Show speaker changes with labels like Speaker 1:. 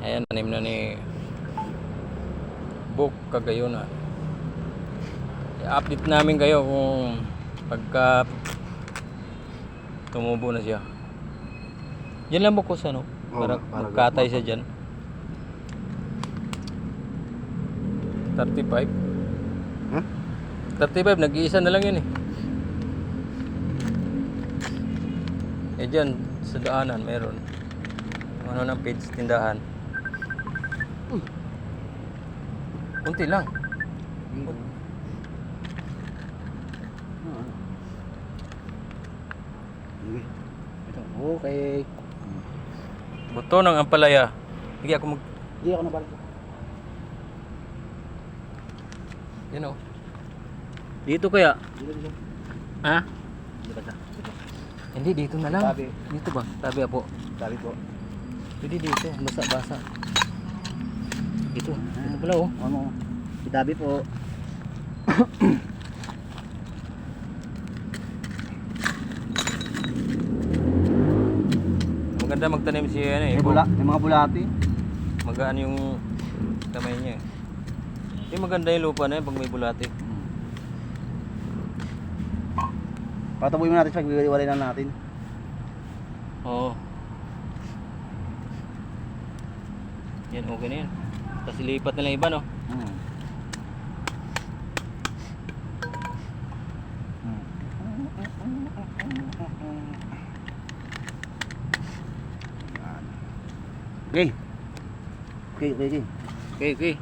Speaker 1: Ayan, tanim na ni Bok Cagayona. I-update namin kayo kung pagka tumubo na siya. Yan lang bukos ano? Para magkatay siya dyan. 35.
Speaker 2: Huh?
Speaker 1: 35, nag-iisa na lang yun eh. Eh dyan, sa daanan meron. Ano ng page, tindahan. Kunti lang.
Speaker 2: Okay.
Speaker 1: Buto ng ampalaya. Sige ako
Speaker 2: Hindi ako nabalik.
Speaker 1: Yan o. Dito kaya?
Speaker 2: Dito.
Speaker 1: Ha?
Speaker 2: Dito ka.
Speaker 1: Hindi, dito na lang.
Speaker 2: Tabi.
Speaker 1: Dito ba? Tabi po.
Speaker 2: Tabi po.
Speaker 1: Pwede dito. Basa-basa. Dito. Dito pala oh.
Speaker 2: Ano? Itabi po.
Speaker 1: Maganda magtanim si ano eh.
Speaker 2: May mga bulati.
Speaker 1: Magaan yung kamay niya. Hindi maganda yung lupa na yun pag may bulati.
Speaker 2: Pataboy mo natin siya, giwalay na natin.
Speaker 1: Oo. Yan, okay na yan. Tapos ilipat na lang iba, no?
Speaker 2: Okay. Okay.
Speaker 1: Okay, okay.